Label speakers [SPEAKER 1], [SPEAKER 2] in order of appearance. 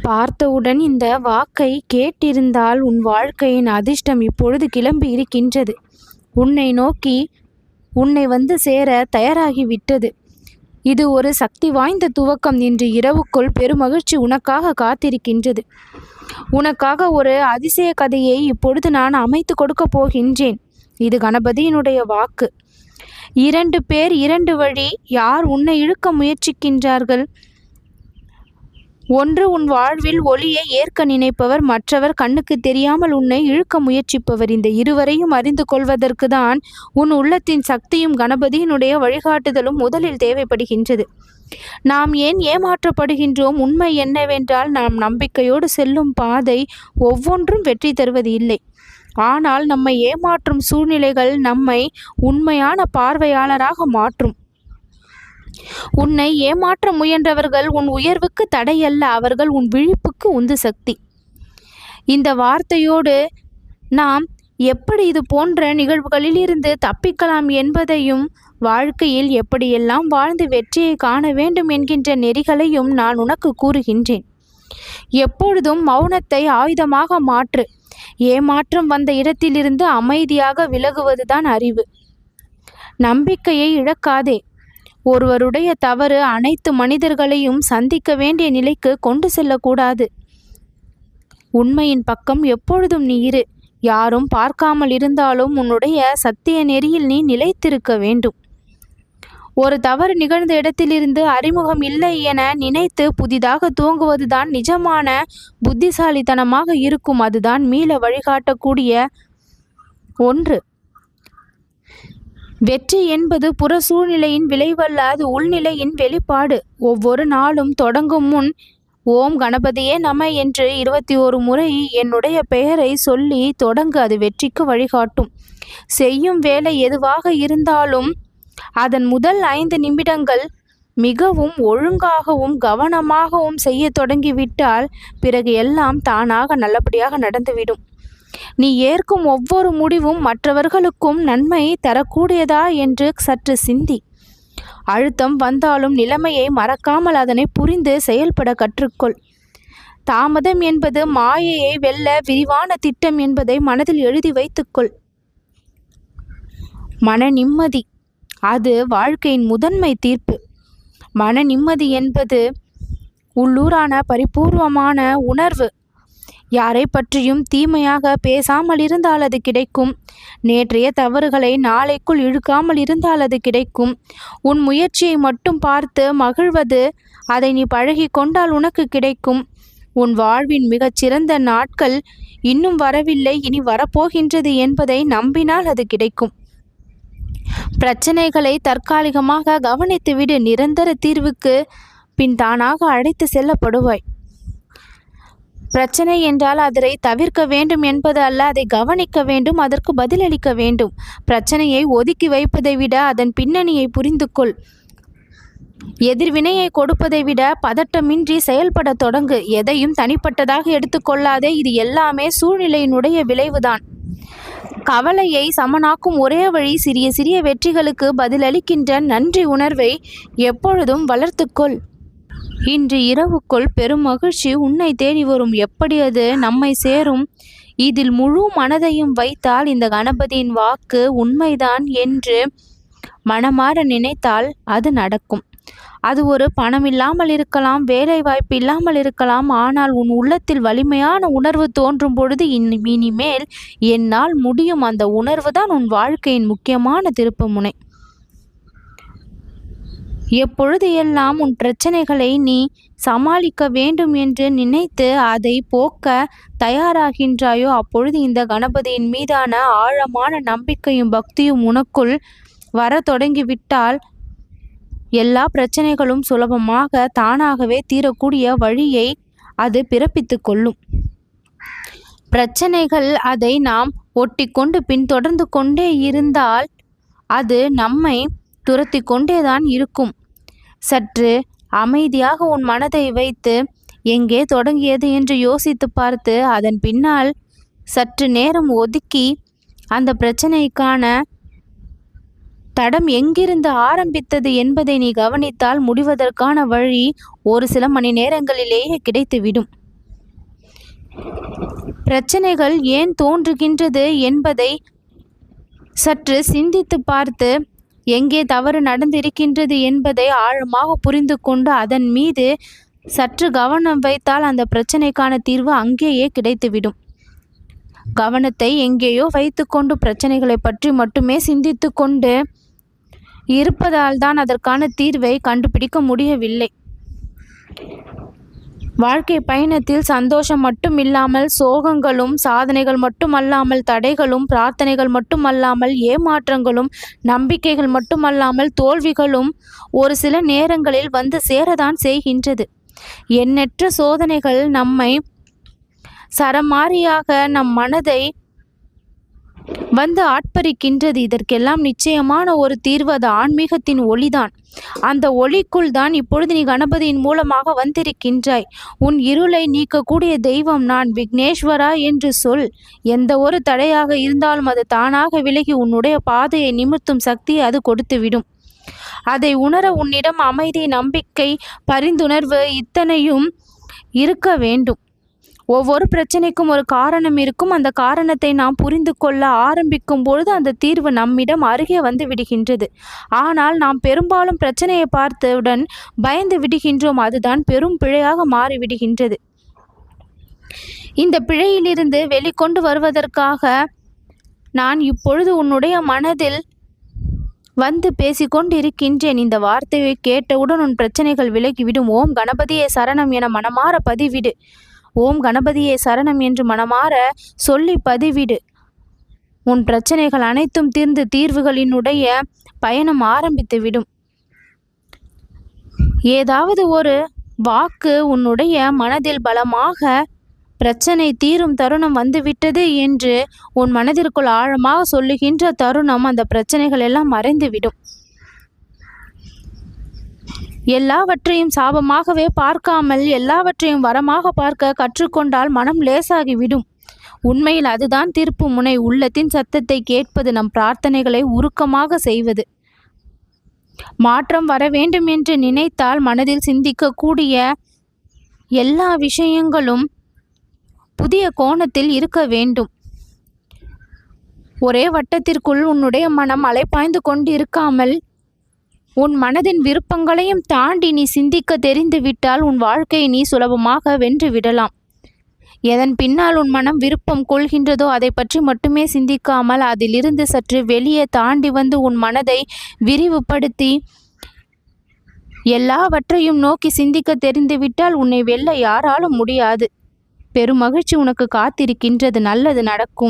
[SPEAKER 1] பார்த்தவுடன் இந்த வாக்கை கேட்டிருந்தால் உன் வாழ்க்கையின் அதிர்ஷ்டம் இப்பொழுது கிளம்பி இருக்கின்றது. உன்னை நோக்கி உன்னை வந்து சேர தயாராகிவிட்டது. இது ஒரு சக்தி வாய்ந்த துவக்கம். இன்று இரவுக்குள் பெருமகிழ்ச்சி உனக்காக காத்திருக்கின்றது. உனக்காக ஒரு அதிசய கதையை இப்பொழுது நான் அமைத்து கொடுக்க போகின்றேன். இது கணபதியினுடைய வாக்கு. 2 பேர் 2 வழி. யார் உன்னை இழுக்க முயற்சிக்கின்றார்கள்? ஒன்று உன் வாழ்வில் ஒளியை ஏற்க நினைப்பவர், மற்றவர் கண்ணுக்கு தெரியாமல் உன்னை இழுக்க முயற்சிப்பவர். இந்த இருவரையும் அறிந்து கொள்வதற்கு தான் உன் உள்ளத்தின் சக்தியும் கணபதியினுடைய வழிகாட்டுதலும் முதலில் தேவைப்படுகின்றது. நாம் ஏன் ஏமாற்றப்படுகின்றோம்? உண்மை என்னவென்றால், நாம் நம்பிக்கையோடு செல்லும் பாதை ஒவ்வொன்றும் வெற்றி தருவது இல்லை. ஆனால் நம்மை ஏமாற்றும் சூழ்நிலைகள் நம்மை உண்மையான பார்வையாளராக மாற்றும். உன்னை ஏமாற்ற முயன்றவர்கள் உன் உயர்வுக்கு தடையல்ல, அவர்கள் உன் விழிப்புக்கு உந்து சக்தி. இந்த வார்த்தையோடு நாம் எப்படி இது போன்ற நிகழ்வுகளில் இருந்து தப்பிக்கலாம் என்பதையும், வாழ்க்கையில் எப்படியெல்லாம் வாழ்ந்து வெற்றியை காண வேண்டும் என்கின்ற நெறிகளையும் நான் உனக்கு கூறுகின்றேன். எப்பொழுதும் மௌனத்தை ஆயுதமாக மாற்று. ஏமாற்றம் வந்த இடத்திலிருந்து அமைதியாக விலகுவதுதான் அறிவு. நம்பிக்கையை இழக்காதே. ஒருவருடைய தவறு அனைத்து மனிதர்களையும் சந்திக்க வேண்டிய நிலைக்கு கொண்டு செல்லக்கூடாது. உண்மையின் பக்கம் எப்பொழுதும் நீ இரு. யாரும் பார்க்காமல் இருந்தாலும் உன்னுடைய சத்திய நெறியில் நீ நிலைத்திருக்க வேண்டும். ஒரு தவறு நிகழ்ந்த இடத்திலிருந்து அறிமுகம் இல்லை என நினைத்து புதிதாக துவங்குவதுதான் நிஜமான புத்திசாலித்தனமாக இருக்கும். அதுதான் மீள வழிகாட்டக்கூடிய ஒன்று. வெற்றி என்பது புற சூழ்நிலையின் விளைவல்ல, அது உள்நிலையின் வெளிப்பாடு. ஒவ்வொரு நாளும் தொடங்கும் முன் ஓம் கணபதியே நம என்று 21 முறை என்னுடைய பெயரை சொல்லி தொடங்கு. அது வெற்றிக்கு வழிகாட்டும். செய்யும் வேலை எதுவாக இருந்தாலும் அதன் முதல் 5 நிமிடங்கள் மிகவும் ஒழுங்காகவும் கவனமாகவும் செய்ய தொடங்கிவிட்டால் பிறகு எல்லாம் தானாக நல்லபடியாக நடந்துவிடும். நீ ஏற்கும் ஒவ்வொரு முடிவும் மற்றவர்களுக்கும் நன்மை தரக்கூடியதா என்று சற்று சிந்தி. அழுத்தம் வந்தாலும் நிலைமையை மறக்காமல் அதனை புரிந்து செயல்பட கற்றுக்கொள். தாமதம் என்பது மாயையை வெல்ல விரிவான திட்டம் என்பதை மனதில் எழுதி வைத்துக்கொள். மன நிம்மதி அது வாழ்க்கையின் முதன்மை தீர்ப்பு. மன நிம்மதி என்பது உள்ளூரான பரிபூர்வமான உணர்வு. யாரை பற்றியும் தீமையாக பேசாமல் இருந்தால் அது கிடைக்கும். நேற்றைய தவறுகளை நாளைக்குள் இழுக்காமல் இருந்தால் அது கிடைக்கும். உன் முயற்சியை மட்டும் பார்த்து மகிழ்வது, அதை நீ பழகி கொண்டால் உனக்கு கிடைக்கும். உன் வாழ்வின் மிகச்சிறந்த நாட்கள் இன்னும் வரவில்லை, இனி வரப்போகின்றது என்பதை நம்பினால் அது கிடைக்கும். பிரச்சனைகளை தற்காலிகமாக கவனித்துவிடு. நிரந்தர தீர்வுக்கு பின் தானாக அழைத்து செல்லப்படுவாய். பிரச்சனை என்றால் அதனை தவிர்க்க வேண்டும் என்பது அல்ல, அதை கவனிக்க வேண்டும், அதற்கு பதிலளிக்க வேண்டும். பிரச்சனையை ஒதுக்கி வைப்பதை விட அதன் பின்னணியை புரிந்து கொள். எதிர்வினையை கொடுப்பதை விட பதட்டமின்றி செயல்பட தொடங்கு. எதையும் தனிப்பட்டதாக எடுத்துக்கொள்ளாதே. இது எல்லாமே சூழ்நிலையினுடைய விளைவுதான். கவலையை சமனாக்கும் ஒரே வழி சிறிய சிறிய வெற்றிகளுக்கு பதிலளிக்கின்ற நன்றி உணர்வை எப்பொழுதும் வளர்த்துக்கொள். இன்று இரவுக்குள் பெரும் மகிழ்ச்சி உன்னை தேடி வரும். எப்படி அது நம்மை சேரும்? இதில் முழு மனதையும் வைத்தால் இந்த கணபதியின் வாக்கு உண்மைதான் என்று மனமாற நினைத்தால் அது நடக்கும். அது ஒரு பணம் இல்லாமல் இருக்கலாம், வேலை வாய்ப்பு இல்லாமல் இருக்கலாம். ஆனால் உன் உள்ளத்தில் வலிமையான உணர்வு தோன்றும் பொழுது இனிமேல் என்னால் முடியும், அந்த உணர்வு தான் உன் வாழ்க்கையின் முக்கியமான திருப்புமுனை. எப்பொழுது எல்லாம் உன் பிரச்சனைகளை நீ சமாளிக்க வேண்டும் என்று நினைத்து அதை போக்க தயாராகின்றாயோ அப்பொழுது இந்த கணபதியின் மீதான ஆழமான நம்பிக்கையும் பக்தியும் உனக்குள் வர தொடங்கிவிட்டால் எல்லா பிரச்சனைகளும் சுலபமாக தானாகவே தீரக்கூடிய வழியை அது பிறப்பித்து கொள்ளும். பிரச்சனைகள் அதை நாம் ஒட்டிக்கொண்டு பின்தொடர்ந்து கொண்டே இருந்தால் அது நம்மை துரத்தி கொண்டேதான் இருக்கும். சற்று அமைதியாக உன் மனதை வைத்து எங்கே தொடங்கியது என்று யோசித்து பார்த்து அதன் பின்னால் சற்று நேரம் ஒதுக்கி அந்த பிரச்சனைக்கான தடம் எங்கிருந்து ஆரம்பித்தது என்பதை நீ கவனித்தால் முடிவதற்கான வழி ஒரு சில மணி நேரங்களிலேயே கிடைத்துவிடும். பிரச்சனைகள் ஏன் தோன்றுகின்றது என்பதை சற்று சிந்தித்து பார்த்து எங்கே தவறு நடந்திருக்கின்றது என்பதை ஆழமாக புரிந்து கொண்டு அதன் மீது சற்று கவனம் வைத்தால் அந்த பிரச்சனைக்கான தீர்வு அங்கேயே கிடைத்துவிடும். கவனத்தை எங்கேயோ வைத்துக்கொண்டு பிரச்சனைகளை பற்றி மட்டுமே சிந்தித்து கொண்டு இருப்பதால் தான் அதற்கான தீர்வை கண்டுபிடிக்க முடியவில்லை. வாழ்க்கை பயணத்தில் சந்தோஷம் மட்டும் இல்லாமல் சோகங்களும், சாதனைகள் மட்டுமல்லாமல் தடைகளும், பிரார்த்தனைகள் மட்டுமல்லாமல் ஏமாற்றங்களும், நம்பிக்கைகள் மட்டுமல்லாமல் தோல்விகளும் ஒரு சில நேரங்களில் வந்து சேரதான் செய்கின்றது. எண்ணற்ற சோதனைகள் நம்மை சரமாரியாக நம் மனதை வந்து ஆட்பறிக்கின்றது. இதற்கெல்லாம் நிச்சயமான ஒரு தீர்வு அது ஆன்மீகத்தின் ஒளிதான். அந்த ஒளிக்குள் தான் இப்பொழுது நீ கணபதியின் மூலமாக வந்திருக்கின்றாய். உன் இருளை நீக்கக்கூடிய தெய்வம் நான் விக்னேஸ்வரா என்று சொல். எந்த ஒரு தடையாக இருந்தாலும் அது தானாக விலகி உன்னுடைய பாதையை நிமிர்த்தும் சக்தியை அது கொடுத்துவிடும். அதை உணர உன்னிடம் அமைதி, நம்பிக்கை, பரிந்துணர்வு இத்தனையும் இருக்க வேண்டும். ஒவ்வொரு பிரச்சனைக்கும் ஒரு காரணம் இருக்கும். அந்த காரணத்தை நாம் புரிந்து கொள்ள ஆரம்பிக்கும் பொழுது அந்த தீர்வு நம்மிடம் அருகே வந்து விடுகின்றது. ஆனால் நாம் பெரும்பாலும் பிரச்சனையை பார்த்தவுடன் பயந்து விடுகின்றோம். அதுதான் பெரும் பிழையாக மாறிவிடுகின்றது. இந்த பிழையிலிருந்து வெளிக்கொண்டு வருவதற்காக நான் இப்பொழுது உன்னுடைய மனதில் வந்து பேசிக்கொண்டிருக்கின்றேன். இந்த வார்த்தையை கேட்டவுடன் உன் பிரச்சனைகள் விலகிவிடும். ஓம் கணபதியே சரணம் என மனமாற பதிவிடு. ஓம் கணபதியே சரணம் என்று மனமாற சொல்லி பதிவிடு. உன் பிரச்சனைகள் அனைத்தும் தீர்ந்து தீர்வுகளினுடைய பயணம் ஆரம்பித்துவிடும். ஏதாவது ஒரு வாக்கு உன்னுடைய மனதில் பலமாக பிரச்சனை தீரும் தருணம் வந்துவிட்டது என்று உன் மனதிற்குள் ஆழமாக சொல்லுகின்ற தருணம் அந்த பிரச்சனைகள் எல்லாம் மறைந்துவிடும். எல்லாவற்றையும் சாபமாகவே பார்க்காமல் எல்லாவற்றையும் வரமாக பார்க்க கற்றுக்கொண்டால் மனம் லேசாகிவிடும். உண்மையில் அதுதான் தீர்ப்பு முனை. உள்ளத்தின் சத்தத்தை கேட்பது, நம் பிரார்த்தனைகளை உருக்கமாக செய்வது. மாற்றம் வர வேண்டும் என்று நினைத்தால் மனதில் சிந்திக்கக்கூடிய எல்லா விஷயங்களும் புதிய கோணத்தில் இருக்க வேண்டும். ஒரே வட்டத்திற்குள் உன்னுடைய மனம் அலைப்பாய்ந்து கொண்டு இருக்காமல் உன் மனதின் விருப்பங்களையும் தாண்டி நீ சிந்திக்க தெரிந்துவிட்டால் உன் வாழ்க்கையை நீ சுலபமாக வென்று விடலாம். எதன் பின்னால் உன் மனம் விருப்பம் கொள்கின்றதோ அதை பற்றி மட்டுமே சிந்திக்காமல் அதிலிருந்து சற்று வெளியே தாண்டி வந்து உன் மனதை விரிவுபடுத்தி எல்லாவற்றையும் நோக்கி சிந்திக்க தெரிந்துவிட்டால் உன்னை வெல்ல யாராலும் முடியாது. பெரும் மகிழ்ச்சி உனக்கு காத்திருக்கின்றது. நல்லது நடக்கும்.